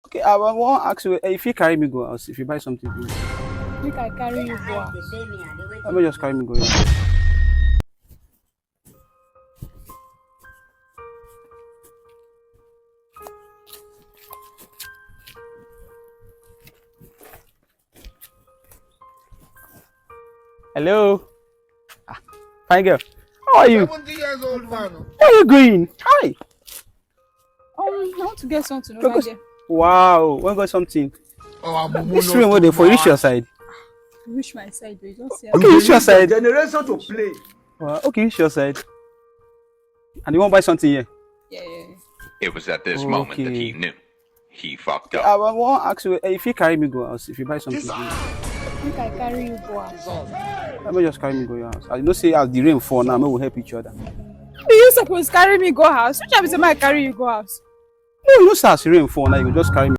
Okay, I want to ask you if you carry me go house, if you buy something for me. Make I carry you go house. Let me just carry me go here. Hello. Fine girl. How are you? 70 years old man. Where are you going? Hi. I want to get something over Because, there. wow, we got something. Oh, This room where they for reach your side. Reach my side, but you don't see. Okay, reach your side. Generation to play. Okay, reach your side. And you want to buy something here? Yeah. It was at this moment that he Okay. knew. He fucked Okay, up. I want to ask you if you carry me go house, if you buy something This for me. Make I carry you go house. Let me just carry me go your house. I know say as the rain fall now, we will help each other. You suppose carry me go house. Which time is my carry you go house? No, you know say as the rain fall now, you can just carry me.